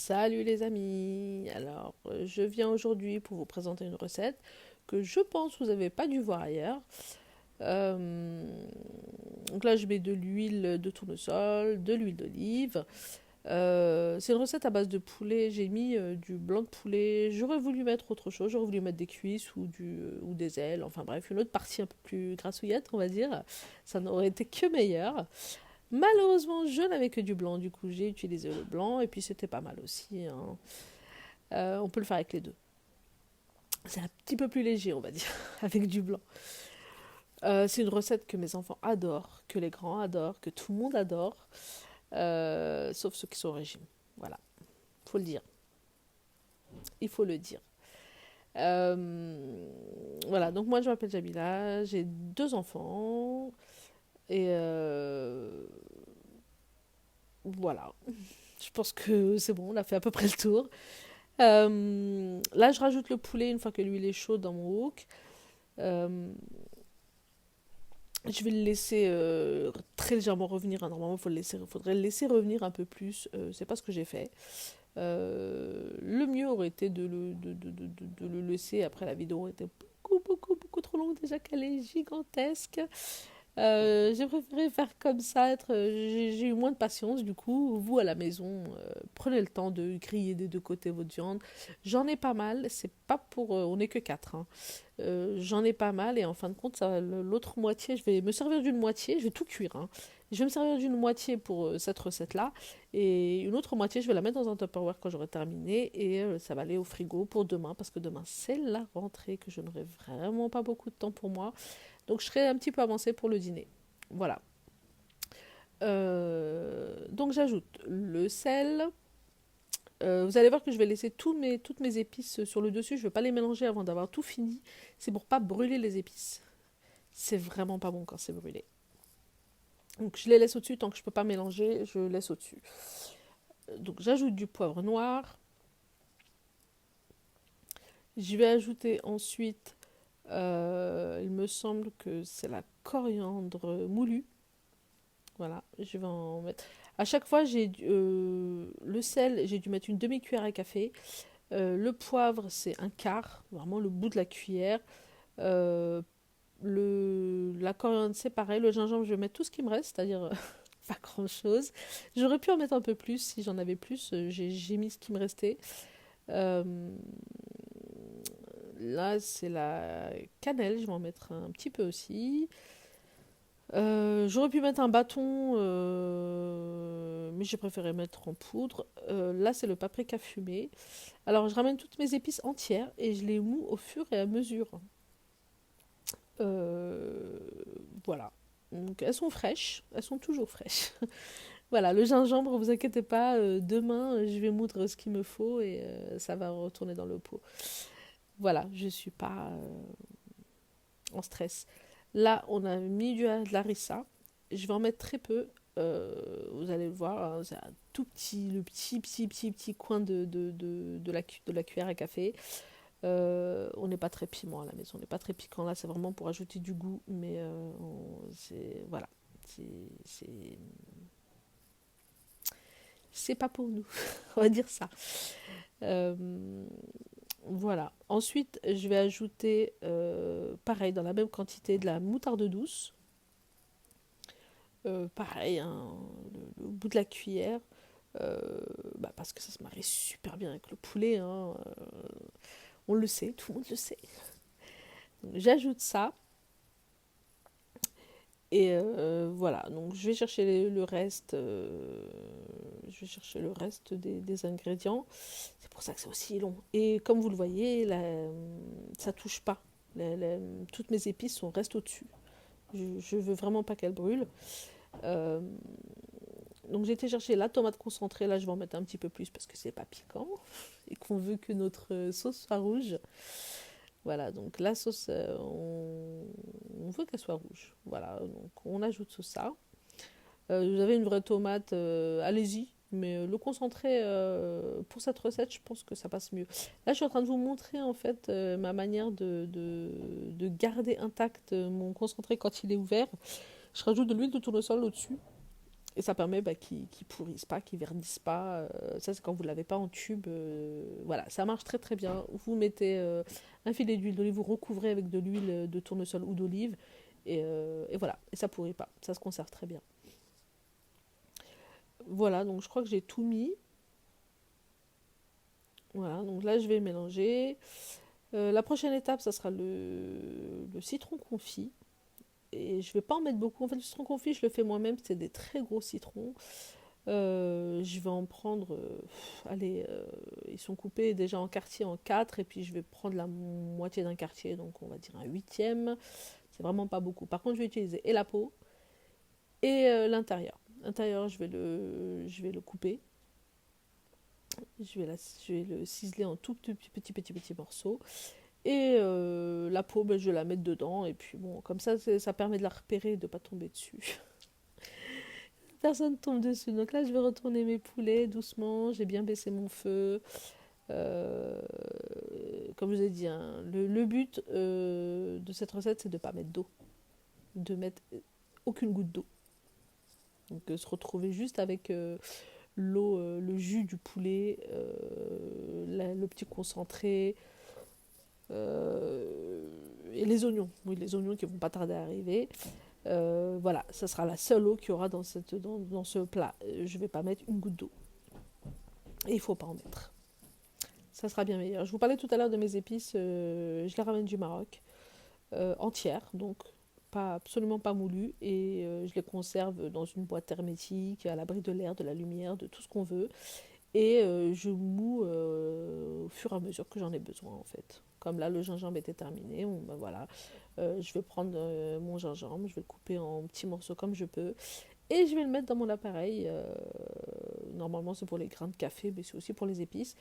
Salut les amis! Alors, je viens aujourd'hui pour vous présenter une recette que je pense vous n'avez pas dû voir ailleurs. Euh, donc là, je mets de l'huile de tournesol, de l'huile d'olive. C'est une recette à base de poulet. J'ai mis du blanc de poulet. J'aurais voulu mettre autre chose. J'aurais voulu mettre des cuisses ou des ailes. Enfin bref, une autre partie un peu plus grassouillette, on va dire. Ça n'aurait été que meilleur. Malheureusement, je n'avais que du blanc, du coup j'ai utilisé le blanc et puis c'était pas mal aussi, hein. On peut le faire avec les deux. C'est un petit peu plus léger, on va dire, avec du blanc. C'est une recette que mes enfants adorent, que les grands adorent, que tout le monde adore, sauf ceux qui sont au régime. Voilà, faut le dire, il faut le dire. Voilà, donc moi je m'appelle Jamila, j'ai deux enfants et voilà. Je pense que c'est bon, on a fait à peu près le tour. Là, je rajoute le poulet une fois que l'huile est chaude dans mon wok. Euh, je vais le laisser très légèrement revenir, hein. Normalement, faudrait le laisser revenir un peu plus. C'est pas ce que j'ai fait. Le mieux aurait été de le laisser. Après, la vidéo était beaucoup trop longue déjà qu'elle est gigantesque. J'ai préféré faire comme ça, j'ai eu moins de patience du coup. Vous à la maison, prenez le temps de griller des deux côtés votre viande. J'en ai pas mal, c'est pas pour. On n'est que quatre, hein. J'en ai pas mal et en fin de compte, l'autre moitié, je vais me servir d'une moitié, je vais tout cuire, hein. Je vais me servir d'une moitié pour cette recette-là et une autre moitié, je vais la mettre dans un Tupperware quand j'aurai terminé et ça va aller au frigo pour demain parce que demain c'est la rentrée que je n'aurai vraiment pas beaucoup de temps pour moi. Donc je serai un petit peu avancée pour le dîner. Voilà. Donc j'ajoute le sel. Vous allez voir que je vais laisser toutes mes épices sur le dessus. Je ne vais pas les mélanger avant d'avoir tout fini. C'est pour pas brûler les épices. C'est vraiment pas bon quand c'est brûlé. Donc je les laisse au-dessus. Tant que je ne peux pas mélanger, je laisse au-dessus. Donc j'ajoute du poivre noir. Je vais ajouter ensuite, il me semble que c'est la coriandre moulue. Voilà, je vais en mettre. À chaque fois, le sel, j'ai dû mettre une demi-cuillère à café. Le poivre, c'est un quart, vraiment le bout de la cuillère. Euh, la coriandre, c'est pareil. Le gingembre, je vais mettre tout ce qui me reste, c'est-à-dire pas grand-chose. J'aurais pu en mettre un peu plus si j'en avais plus. J'ai mis ce qui me restait. Euh, Là, c'est la cannelle, je vais en mettre un petit peu aussi. J'aurais pu mettre un bâton, mais j'ai préféré mettre en poudre. Là, c'est le paprika fumé. Alors, je ramène toutes mes épices entières et je les moue au fur et à mesure. Euh, voilà. Donc, elles sont fraîches, elles sont toujours fraîches. Voilà, le gingembre, vous inquiétez pas, demain, je vais moudre ce qu'il me faut et ça va retourner dans le pot. Voilà, je suis pas en stress. Là, on a mis de larissa. Je vais en mettre très peu. Vous allez le voir, hein, c'est un tout petit, le petit coin de la cuillère à café. On n'est pas très piment à la maison, on n'est pas très piquant là, c'est vraiment pour ajouter du goût, mais voilà, c'est c'est- c'est pas pour nous, on va dire ça. Euh, voilà. Ensuite, je vais ajouter, pareil, dans la même quantité, de la moutarde douce. Pareil, hein, le bout de la cuillère, euh, parce que ça se marie super bien avec le poulet, hein, on le sait, tout le monde le sait. Donc, j'ajoute ça et voilà. Donc je vais chercher le reste, des ingrédients. C'est pour ça que c'est aussi long. Et comme vous le voyez, là, ça touche pas. Toutes mes épices restent au-dessus. Je veux vraiment pas qu'elles brûlent. Euh, Donc j'ai été chercher la tomate concentrée, là je vais en mettre un petit peu plus parce que c'est pas piquant et qu'on veut que notre sauce soit rouge. Voilà, donc la sauce, on veut qu'elle soit rouge. Voilà, donc on ajoute ça. Vous avez une vraie tomate, allez-y. Mais le concentré, pour cette recette, je pense que ça passe mieux. Là, je suis en train de vous montrer en fait ma manière de garder intact mon concentré quand il est ouvert. Je rajoute de l'huile de tournesol au-dessus. Et ça permet qu'ils ne pourrissent pas, qu'ils verdissent pas. Ça, c'est quand vous ne l'avez pas en tube. Voilà, ça marche très très bien. Vous mettez un filet d'huile d'olive, vous recouvrez avec de l'huile de tournesol ou d'olive. Et voilà, et ça ne pourrit pas. Ça se conserve très bien. Voilà, donc je crois que j'ai tout mis. Voilà, donc là, je vais mélanger. La prochaine étape, ça sera le citron confit. Et je vais pas en mettre beaucoup. En fait, le citron confit, je le fais moi-même. C'est des très gros citrons. Je vais en prendre. Allez, ils sont coupés déjà en quartiers en 4. Et puis je vais prendre la moitié d'un quartier. Donc on va dire un huitième. C'est vraiment pas beaucoup. Par contre, je vais utiliser et la peau et l'intérieur. L'intérieur, je vais le couper. Je vais le ciseler en tout petits morceaux. Et la peau, ben, je vais la mettre dedans. Et puis bon, comme ça permet de la repérer et de ne pas tomber dessus. Personne tombe dessus. Donc là, je vais retourner mes poulets doucement. J'ai bien baissé mon feu. Euh, Comme je vous ai dit, hein, le but de cette recette, c'est de ne pas mettre d'eau. De mettre aucune goutte d'eau. Donc se retrouver juste avec l'eau, le jus du poulet, le petit concentré, et les oignons. Oui, les oignons qui vont pas tarder à arriver. Voilà, ça sera la seule eau qu'il y aura dans ce plat. Je vais pas mettre une goutte d'eau. Et il faut pas en mettre. Ça sera bien meilleur. Je vous parlais tout à l'heure de mes épices. Je les ramène du Maroc. Entières, donc absolument pas moulues. Et je les conserve dans une boîte hermétique, à l'abri de l'air, de la lumière, de tout ce qu'on veut. Et je moue au fur et à mesure que j'en ai besoin en fait. Comme là le gingembre était terminé, ben voilà, je vais prendre mon gingembre, je vais le couper en petits morceaux comme je peux. Et je vais le mettre dans mon appareil. Normalement c'est pour les grains de café, mais c'est aussi pour les épices.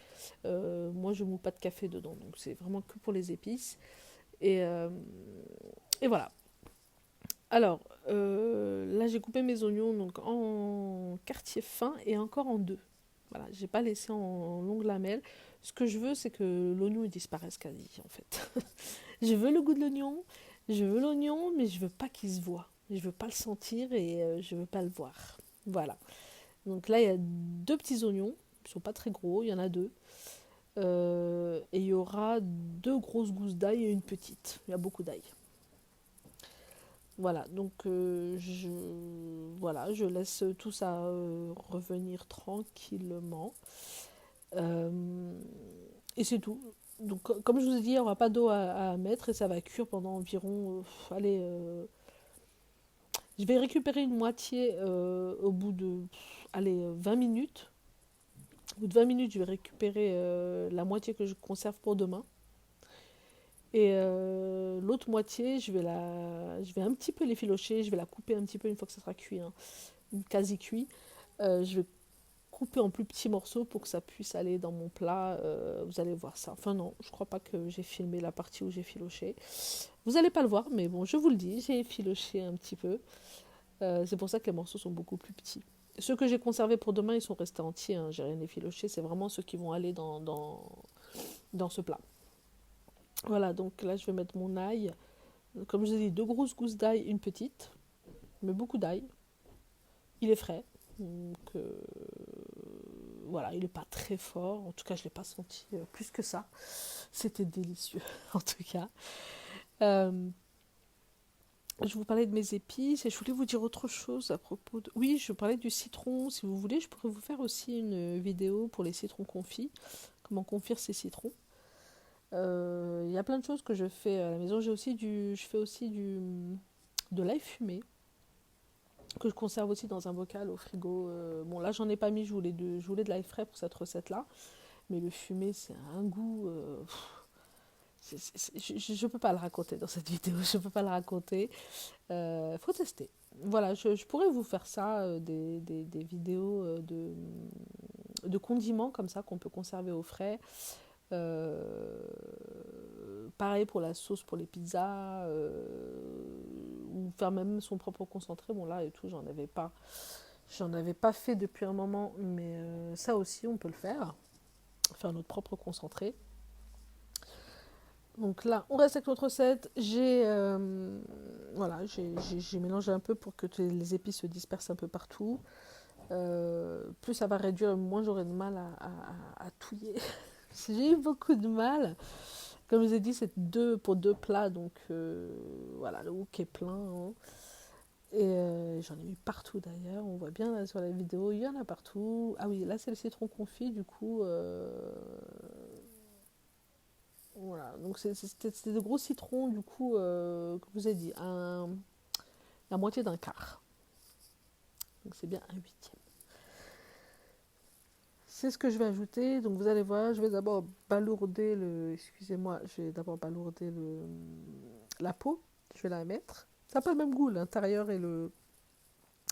Moi je ne moue pas de café dedans, donc c'est vraiment que pour les épices. Et, euh, et voilà. Alors, là j'ai coupé mes oignons donc en quartier fin et encore en deux. Voilà, j'ai pas laissé en longues lamelles. Ce que je veux, c'est que l'oignon il disparaisse quasi, en fait. Je veux le goût de l'oignon, je veux l'oignon, mais je veux pas qu'il se voit. Je veux pas le sentir et je veux pas le voir. Voilà. Donc là, il y a deux petits oignons. Ils sont pas très gros, il y en a deux. Et il y aura deux grosses gousses d'ail et une petite. Il y a beaucoup d'ail. Voilà, donc voilà, je laisse tout ça revenir tranquillement. Euh, et c'est tout. Donc, comme je vous ai dit, il n'y aura pas d'eau à mettre et ça va cuire pendant environ. Allez, je vais récupérer une moitié au bout de allez, 20 minutes. Au bout de 20 minutes, je vais récupérer la moitié que je conserve pour demain. Et l'autre moitié, je vais un petit peu l'effilocher, je vais la couper un petit peu une fois que ça sera cuit, hein, quasi cuit. Je vais couper en plus petits morceaux pour que ça puisse aller dans mon plat. Vous allez voir ça. Enfin non, je crois pas que j'ai filmé la partie où j'ai filoché. Vous allez pas le voir, mais bon, je vous le dis, j'ai filoché un petit peu. C'est pour ça que les morceaux sont beaucoup plus petits. Ceux que j'ai conservés pour demain, ils sont restés entiers. Hein, j'ai rien effiloché. C'est vraiment ceux qui vont aller dans ce plat. Voilà, donc là, je vais mettre mon ail. Comme je vous ai dit, deux grosses gousses d'ail, une petite. Mais beaucoup d'ail. Il est frais. Donc, voilà, il n'est pas très fort. En tout cas, je ne l'ai pas senti plus que ça. C'était délicieux, en tout cas. Euh, je vous parlais de mes épices et je voulais vous dire autre chose à propos de... Oui, je parlais du citron. Si vous voulez, je pourrais vous faire aussi une vidéo pour les citrons confits. Comment confire ces citrons. Il y a plein de choses que je fais à la maison. Je fais aussi de l'ail fumé que je conserve aussi dans un bocal au frigo. Bon, là, j'en ai pas mis. Je voulais de l'ail frais pour cette recette-là. Mais le fumé, c'est un goût... je peux pas le raconter dans cette vidéo. Je peux pas le raconter. Faut tester. Voilà, je pourrais vous faire ça, des vidéos de condiments comme ça qu'on peut conserver au frais. Pareil pour la sauce pour les pizzas, ou faire même son propre concentré. Bon là et tout, j'en avais pas fait depuis un moment, mais ça aussi on peut le faire notre propre concentré. Donc là, on reste avec notre recette. Voilà, j'ai mélangé un peu pour que les épices se dispersent un peu partout. Plus ça va réduire, moins j'aurai de mal à touiller. J'ai eu beaucoup de mal. Comme je vous ai dit, c'est pour deux plats, donc voilà, le wok est plein, hein. Et j'en ai mis partout d'ailleurs. On voit bien là, sur la vidéo, il y en a partout. Ah oui, là c'est le citron confit, du coup. Voilà, donc c'était de gros citrons, du coup, comme je vous ai dit, la moitié d'un quart. Donc c'est bien un huitième. C'est ce que je vais ajouter. Donc vous allez voir, je vais d'abord balourder excusez-moi, je vais d'abord balourder la peau. Je vais la mettre. Ça n'a pas le même goût, l'intérieur et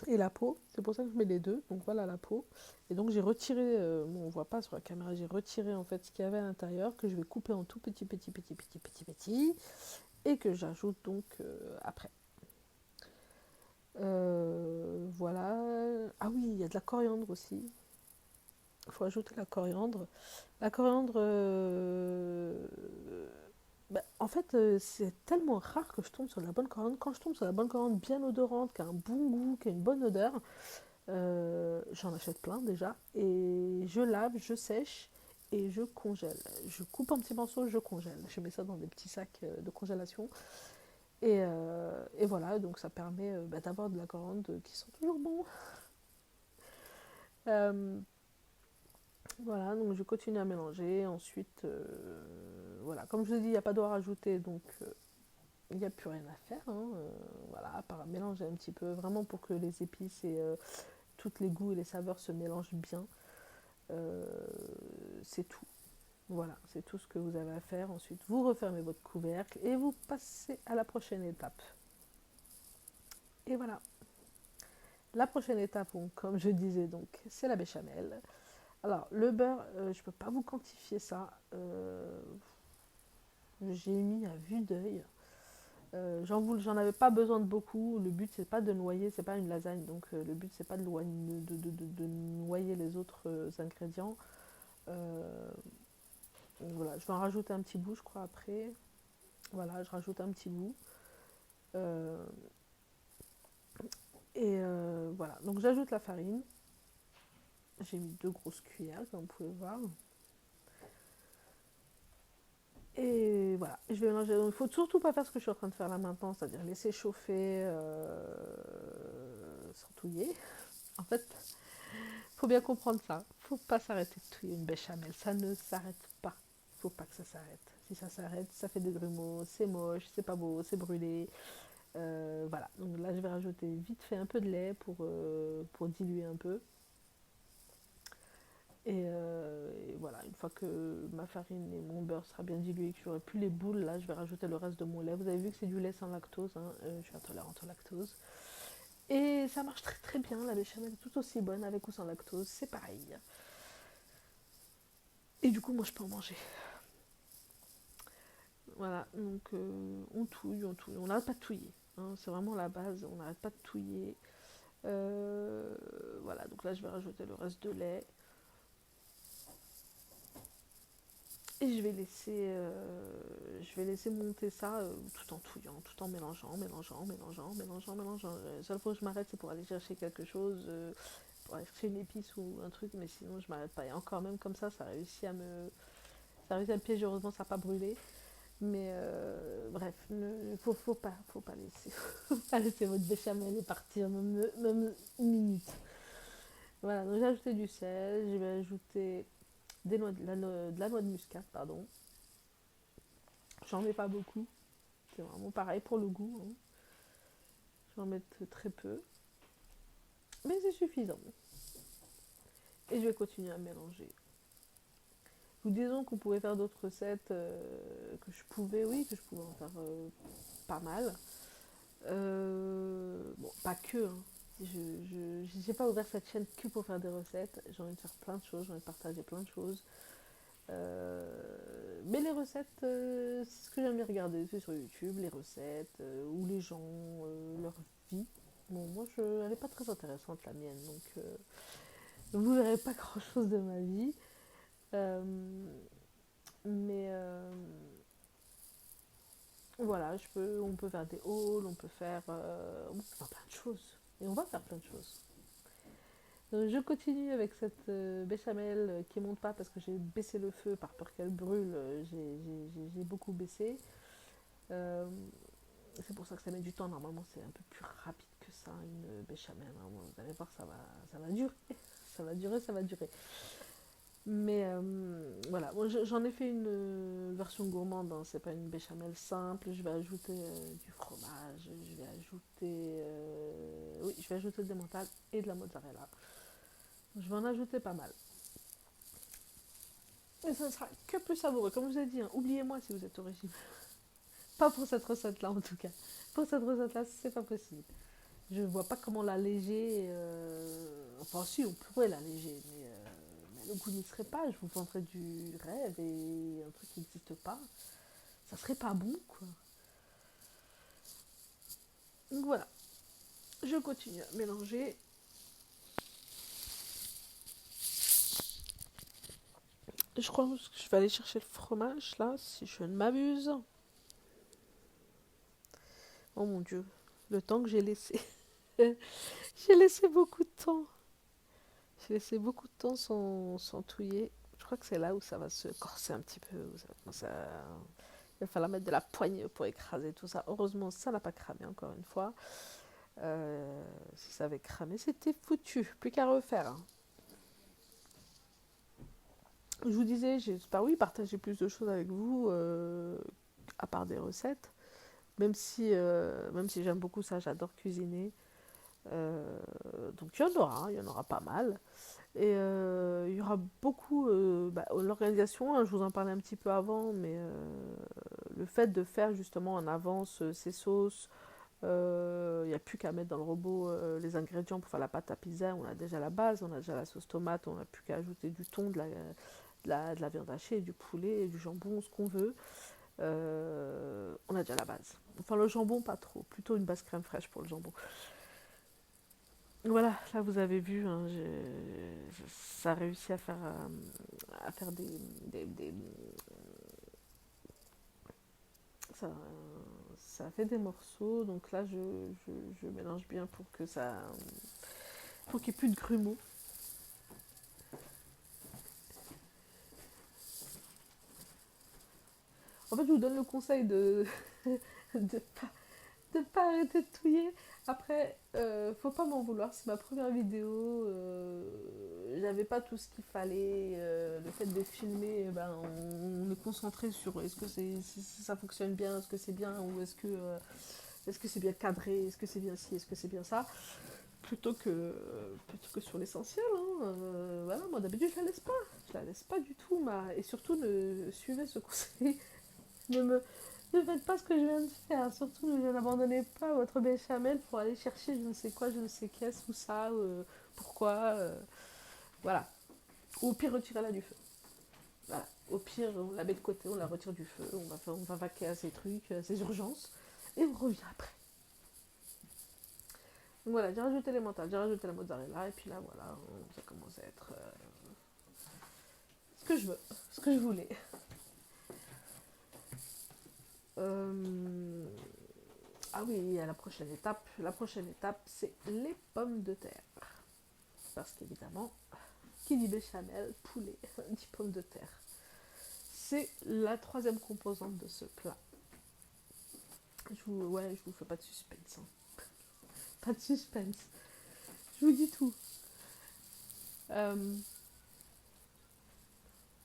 la peau. C'est pour ça que je mets les deux. Donc voilà la peau. Et donc j'ai retiré, bon, on voit pas sur la caméra, j'ai retiré en fait ce qu'il y avait à l'intérieur, que je vais couper en tout petit, et que j'ajoute donc après. Voilà. Ah oui, il y a de la coriandre aussi. Il faut ajouter la coriandre. La coriandre, en fait, c'est tellement rare que je tombe sur la bonne coriandre. Quand je tombe sur la bonne coriandre bien odorante, qui a un bon goût, qui a une bonne odeur, j'en achète plein déjà. Et je lave, je sèche et je congèle. Je coupe en petits morceaux, je congèle. Je mets ça dans des petits sacs de congélation. Et voilà, donc ça permet d'avoir de la coriandre qui sent toujours bon. Euh, voilà, donc je continue à mélanger. Ensuite, voilà, comme je vous ai dit, il n'y a pas d'eau à rajouter, donc il n'y a plus rien à faire, hein, voilà, à part mélanger un petit peu, vraiment pour que les épices et tous les goûts et les saveurs se mélangent bien. Euh, c'est tout. Voilà, c'est tout ce que vous avez à faire. Ensuite, vous refermez votre couvercle et vous passez à la prochaine étape. Et voilà. La prochaine étape, donc, comme je disais, donc, c'est la béchamel. Alors, le beurre, je ne peux pas vous quantifier ça. J'ai mis à vue d'œil. J'en avais pas besoin de beaucoup. Le but, c'est pas de noyer, c'est pas une lasagne. Donc, le but, c'est pas de noyer les autres ingrédients. Euh, voilà, je vais en rajouter un petit bout, je crois, après. Voilà, je rajoute un petit bout. Euh, voilà, donc j'ajoute la farine. J'ai mis 2 grosses cuillères, comme vous pouvez voir. Et voilà, je vais mélanger. Il ne faut surtout pas faire ce que je suis en train de faire là maintenant, c'est-à-dire laisser chauffer sans touiller. En fait, il faut bien comprendre ça. Il ne faut pas s'arrêter de touiller une béchamel. Ça ne s'arrête pas. Il ne faut pas que ça s'arrête. Si ça s'arrête, ça fait des grumeaux, c'est moche, c'est pas beau, c'est brûlé. Voilà, donc là je vais rajouter vite fait un peu de lait pour diluer un peu. Et voilà, une fois que ma farine et mon beurre sera bien dilué, que j'aurai plus les boules, là, je vais rajouter le reste de mon lait. Vous avez vu que c'est du lait sans lactose, hein, je suis intolérante au lactose. Et ça marche très très bien, la béchamel est tout aussi bonne avec ou sans lactose, c'est pareil. Et du coup, moi, je peux en manger. Voilà, donc on touille, on n'arrête pas de touiller, hein, c'est vraiment la base, on n'arrête pas de touiller. Voilà, donc là, je vais rajouter le reste de lait. Et je vais laisser monter ça tout en touillant, tout en mélangeant. La seule fois où je m'arrête, c'est pour aller chercher quelque chose, pour aller chercher une épice ou un truc, mais sinon je m'arrête pas. Et encore même comme ça ça a réussi à me piéger. Heureusement, ça n'a pas brûlé. Mais bref, faut pas laisser, faut pas laisser votre béchamel partir, même une minute. Voilà, donc j'ai ajouté du sel, je vais ajouter de la noix de muscade, pardon. J'en mets pas beaucoup. C'est vraiment pareil pour le goût, hein. Je vais en mettre très peu. Mais c'est suffisant. Et je vais continuer à mélanger. Nous disons qu'on pouvait faire d'autres recettes que je pouvais en faire pas mal. Bon, pas que, hein. Je n'ai pas ouvert cette chaîne que pour faire des recettes. J'ai envie de faire plein de choses, j'ai envie de partager plein de choses. Mais les recettes, c'est ce que j'aime bien regarder, c'est sur YouTube, les recettes, où les gens, leur vie. Bon, moi, elle n'est pas très intéressante, la mienne, donc vous verrez pas grand-chose de ma vie. Euh, mais Voilà, on peut faire des hauls, on peut faire plein de choses. Et on va faire plein de choses. Je continue avec cette béchamel qui monte pas parce que j'ai baissé le feu par peur qu'elle brûle. J'ai beaucoup baissé. Euh, c'est pour ça que ça met du temps. Normalement, c'est un peu plus rapide que ça, une béchamel. Hein. Vous allez voir, ça va durer. Ça va durer, ça va durer. Mais voilà, moi, j'en ai fait une version gourmande, hein. C'est pas une béchamel simple. Je vais ajouter du fromage, oui, je vais ajouter des mentales et de la mozzarella. Je vais en ajouter pas mal. Et ça ne sera que plus savoureux. Comme je vous ai dit, hein, oubliez-moi si vous êtes au régime. Pas pour cette recette-là en tout cas. Pour cette recette-là, c'est pas possible. Je vois pas comment l'alléger. Enfin, si, on pourrait l'alléger, mais le goût n'y serait pas. Je vous vendrais du rêve et un truc qui n'existe pas. Ça serait pas bon, quoi. Donc voilà, je continue à mélanger. Je crois que je vais aller chercher le fromage là, si je ne m'abuse. Oh mon dieu, le temps que j'ai laissé. J'ai laissé beaucoup de temps. J'ai laissé beaucoup de temps sans touiller. Je crois que c'est là où ça va se corser un petit peu. Il va falloir mettre de la poignée pour écraser tout ça. Heureusement, ça n'a pas cramé encore une fois. Si ça avait cramé, c'était foutu. Plus qu'à refaire. Hein. Je vous disais, j'espère oui partager plus de choses avec vous, à part des recettes. Même si j'aime beaucoup ça, j'adore cuisiner. Donc il y en aura pas mal. Et il y aura beaucoup, l'organisation, hein, je vous en parlais un petit peu avant, mais le fait de faire justement en avance ces sauces, il n'y a plus qu'à mettre dans le robot les ingrédients pour faire la pâte à pizza, on a déjà la base, on a déjà la sauce tomate, on n'a plus qu'à ajouter du thon, de la viande hachée, du poulet, du jambon, ce qu'on veut. On a déjà la base. Enfin le jambon pas trop, plutôt une base crème fraîche pour le jambon. Voilà, là vous avez vu, hein, ça a réussi à faire ça, ça a fait des morceaux, donc là je mélange bien pour qu'il n'y ait plus de grumeaux. En fait, je vous donne le conseil de de pas arrêter de touiller. Après, faut pas m'en vouloir, c'est ma première vidéo. J'avais pas tout ce qu'il fallait. Le fait de filmer, on est concentré sur si ça fonctionne bien, est-ce que c'est bien, ou est-ce que c'est bien cadré, est-ce que c'est bien ci, est-ce que c'est bien ça, plutôt que sur l'essentiel. Hein. Voilà, moi d'habitude je la laisse pas du tout. Et surtout, ne suivez ce conseil. Ne me Ne faites pas ce que je viens de faire. Surtout, n'abandonnez pas votre béchamel pour aller chercher je ne sais quoi, je ne sais qu'est-ce ou ça, pourquoi. Voilà. Ou au pire, retirez-la du feu. Voilà. Au pire, on la met de côté, on la retire du feu, on va vaquer à ces trucs, à ces urgences, et on revient après. Donc voilà, j'ai rajouté les mentales, j'ai rajouté la mozzarella, et puis là, voilà, ça commence à être ce que je veux, ce que je voulais. Euh, Ah oui, à la prochaine étape. La prochaine étape, c'est les pommes de terre. Parce qu'évidemment, qui dit béchamel, poulet, dit pommes de terre. C'est la troisième composante de ce plat. Je vous fais pas de suspense. Hein. Pas de suspense. Je vous dis tout. Euh,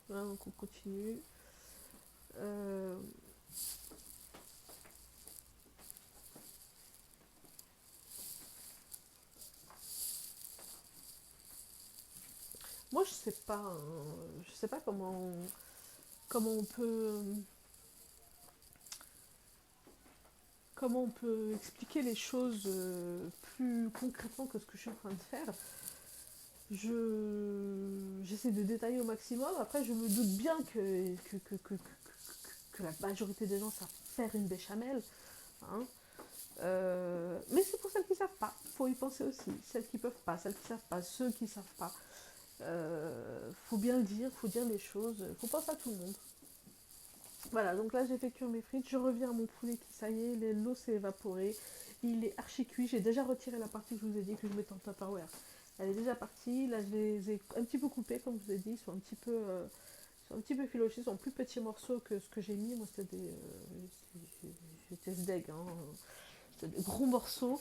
donc on continue. Euh, Moi, je sais pas. Hein, je sais pas comment on peut comment on peut expliquer les choses plus concrètement que ce que je suis en train de faire. J'essaie de détailler au maximum. Après, je me doute bien que la majorité des gens savent faire une béchamel. Hein. Mais c'est pour celles qui savent pas. Faut y penser aussi. Celles qui peuvent pas, celles qui savent pas, ceux qui savent pas. Faut bien le dire, faut dire les choses. Faut penser à tout le monde. Voilà, donc là j'ai fait cuire mes frites, je reviens à mon poulet qui, ça y est, l'eau s'est évaporée, il est archi cuit, j'ai déjà retiré la partie que je vous ai dit que je mettais en Tupperware. Elle est déjà partie, là je les ai un petit peu coupés comme je vous ai dit, ils sont un petit peu filochés, ils sont en plus petits morceaux que ce que j'ai mis, moi c'était des... j'étais sdeg, hein, c'était des gros morceaux.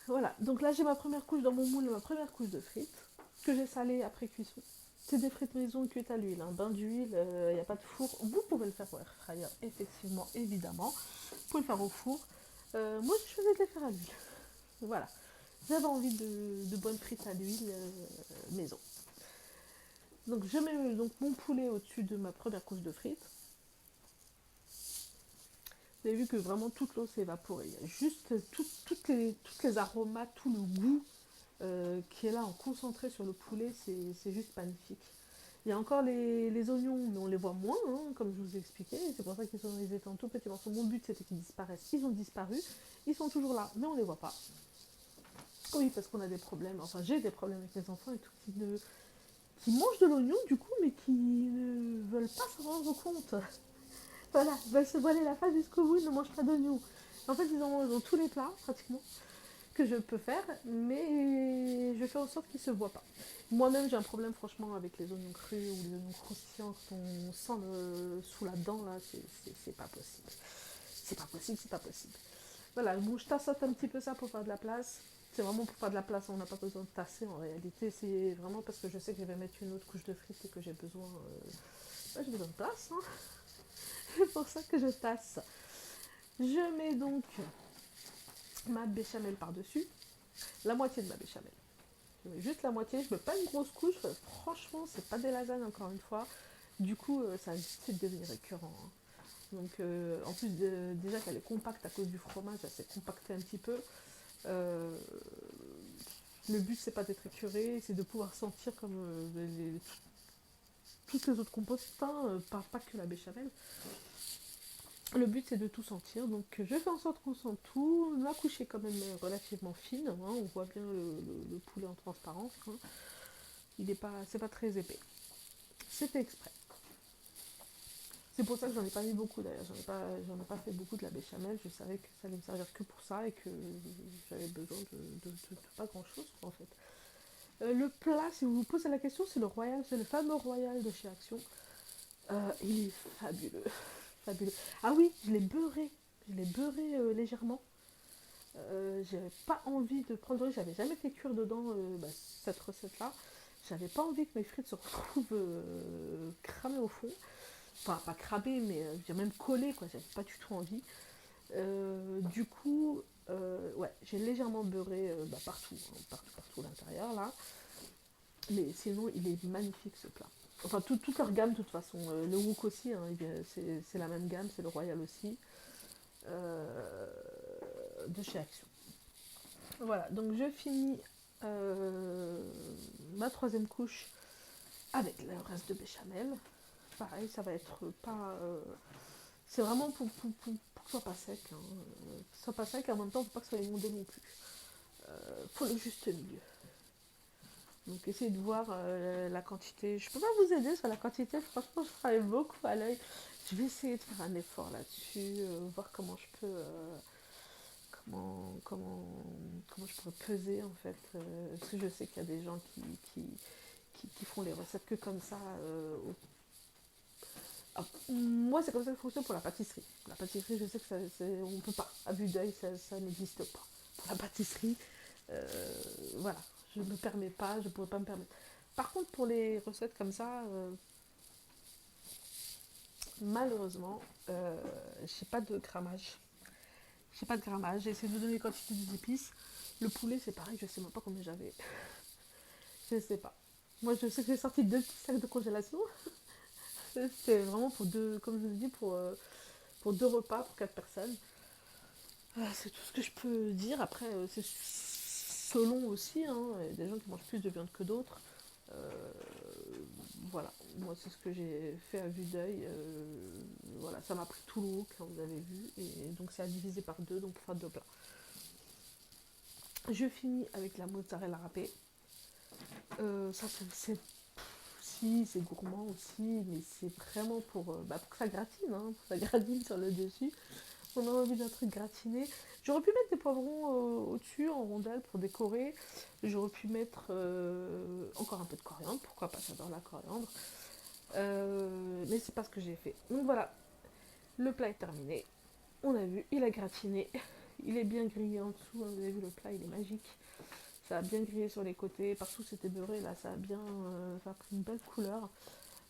Voilà, donc là j'ai ma première couche dans mon moule, ma première couche de frites, que j'ai salée après cuisson. C'est des frites maison cuites à l'huile, un bain d'huile, il n'y a pas de four. Vous pouvez le faire au air fryer, effectivement, évidemment. Vous pouvez le faire au four. Moi, je faisais de les faire à l'huile. Voilà. J'avais envie de bonnes frites à l'huile maison. Donc, je mets donc mon poulet au-dessus de ma première couche de frites. Vous avez vu que vraiment toute l'eau s'est évaporée. Il y a juste toutes les aromates, tout le goût qui est là en concentré sur le poulet, c'est juste magnifique. Il y a encore les oignons, mais on les voit moins, hein, comme je vous ai expliqué. C'est pour ça ils étaient en tout petits morceaux. Mon but, c'était qu'ils disparaissent. Ils ont disparu. Ils sont toujours là, mais on ne les voit pas. Oui, parce qu'on a des problèmes. Enfin, j'ai des problèmes avec mes enfants et tout, qui mangent de l'oignon, du coup, mais qui ne veulent pas se rendre compte. Voilà, ils veulent se voiler la face jusqu'au bout, ils ne mangent pas d'oignons. En fait, ils en mangent dans tous les plats, pratiquement, que je peux faire, mais je fais en sorte qu'ils ne se voient pas. Moi-même, j'ai un problème, franchement, avec les oignons crus ou les oignons croustillants, quand on sent sous la dent, là, c'est pas possible. C'est pas possible, c'est pas possible. Voilà, bon, je tassote un petit peu ça pour faire de la place. C'est vraiment pour faire de la place, on n'a pas besoin de tasser en réalité. C'est vraiment parce que je sais que je vais mettre une autre couche de frites et que j'ai besoin, j'ai besoin de place. Hein. C'est pour ça que je tasse. Je mets donc ma béchamel par-dessus, la moitié de ma béchamel. Je mets juste la moitié, je mets pas une grosse couche, franchement, c'est pas des lasagnes encore une fois. Du coup, ça a vite fait de devenir récurrent. Hein. Donc, en plus, déjà qu'elle est compacte à cause du fromage, elle s'est compactée un petit peu. Euh, le but, c'est pas d'être écœuré, c'est de pouvoir sentir comme toutes les autres compotes, hein, pas que la béchamel. Le but c'est de tout sentir, donc je fais en sorte qu'on sente tout. La couche est quand même relativement fine, hein, on voit bien le poulet en transparence. Hein. C'est pas très épais. C'est fait exprès. C'est pour ça que j'en ai pas mis beaucoup d'ailleurs. J'en ai pas fait beaucoup de la béchamel. Je savais que ça allait me servir que pour ça et que j'avais besoin de pas grand chose en fait. Le plat, si vous vous posez la question, c'est le Royal, c'est le fameux Royal de chez Action. Il est fabuleux, fabuleux. Ah oui, je l'ai beurré légèrement. J'avais pas envie de prendre le riz, j'avais jamais fait cuire dedans cette recette-là. J'avais pas envie que mes frites se retrouvent cramées au fond. Enfin, pas cramées, mais je veux dire même collées, quoi. J'avais pas du tout envie. Du coup, ouais, j'ai légèrement beurré partout, hein, partout à l'intérieur, là. Mais sinon, il est magnifique ce plat. Enfin, toute leur gamme, de toute façon. Le wok aussi, hein, c'est la même gamme, c'est le Royal aussi. Euh, de chez Action. Voilà, donc je finis euh, ma troisième couche avec le reste de béchamel. Pareil, ça va être pas. C'est vraiment pour que ce soit pas sec. Hein. Que ce soit pas sec, en même temps, faut pas que ce soit émondé non plus. Faut le juste milieu. Donc essayez de voir la quantité. Je peux pas vous aider sur la quantité, franchement, je travaille beaucoup à l'œil. Je vais essayer de faire un effort là-dessus, voir comment je peux. Comment je pourrais peser en fait. Parce que je sais qu'il y a des gens qui font les recettes que comme ça. Alors, moi, c'est comme ça que ça fonctionne pour la pâtisserie. La pâtisserie, je sais que on peut pas. À vue d'œil, ça n'existe pas. Pour la pâtisserie, voilà, je me permets pas, je pourrais pas me permettre. Par contre, pour les recettes comme ça, malheureusement, j'ai pas de grammage. J'ai pas de grammage. J'ai essayé de donner les quantités des épices. Le poulet, c'est pareil, je sais même pas combien j'avais. Je sais pas. Moi, je sais que j'ai sorti deux petits sacs de congélation. C'était vraiment pour deux, comme je vous ai dit, pour deux repas pour quatre personnes. C'est tout ce que je peux dire. Après, c'est selon aussi. Hein. Il y a des gens qui mangent plus de viande que d'autres. Euh, voilà, moi c'est ce que j'ai fait à vue d'œil. Voilà, ça m'a pris tout le haut, comme vous avez vu. Et donc c'est à diviser par deux, donc pour faire deux plats. Je finis avec la mozzarella râpée. Ça, c'est si aussi, c'est gourmand aussi, mais c'est vraiment pour que ça gratine, hein, pour que ça gratine sur le dessus. On a envie d'un truc gratiné. J'aurais pu mettre des poivrons au-dessus en rondelles pour décorer. J'aurais pu mettre encore un peu de coriandre, pourquoi pas, j'adore la coriandre. Mais c'est pas ce que j'ai fait. Donc voilà, le plat est terminé. On a vu, il a gratiné. Il est bien grillé en dessous, hein, vous avez vu le plat, il est magique. Ça a bien grillé sur les côtés, partout c'était beurré, là ça a bien ça a pris une belle couleur.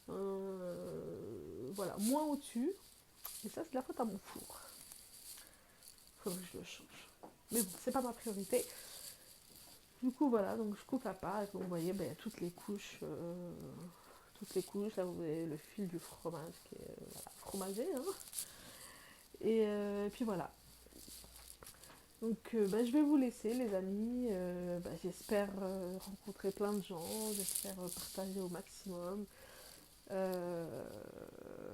Voilà, moins au-dessus. Et ça c'est de la faute à mon four. Faudrait que je le change. Mais bon, c'est pas ma priorité. Du coup voilà, donc je coupe à part et vous voyez, il y a toutes les couches. Toutes les couches, là vous voyez le fil du fromage qui est voilà, fromagé. Hein. Et puis voilà. Donc je vais vous laisser les amis, j'espère rencontrer plein de gens, j'espère partager au maximum.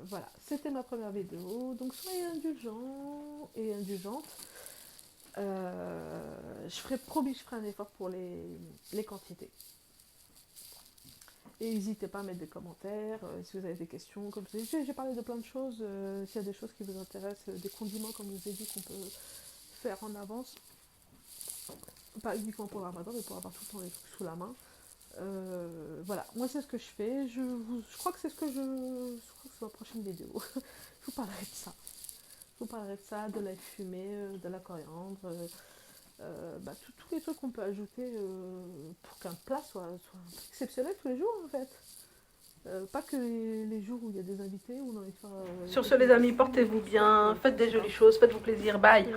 Voilà, c'était ma première vidéo, donc soyez indulgents et indulgentes. Promis, je ferai un effort pour les quantités. Et n'hésitez pas à mettre des commentaires, si vous avez des questions, comme j'ai parlé de plein de choses, s'il y a des choses qui vous intéressent, des condiments comme je vous ai dit qu'on peut faire en avance, pas uniquement pour le ramadan mais pour avoir tout le temps les trucs sous la main. Voilà, moi c'est ce que je fais, je crois que c'est crois que c'est ma prochaine vidéo. Je vous parlerai de ça. Je vous parlerai de ça, de l'ail fumé, de la coriandre, tous les trucs qu'on peut ajouter pour qu'un plat soit exceptionnel tous les jours en fait. Pas que les jours où il y a des invités, où on a envie de faire. Sur ce les amis, portez-vous bien, faites des jolies choses, faites-vous plaisir, bye.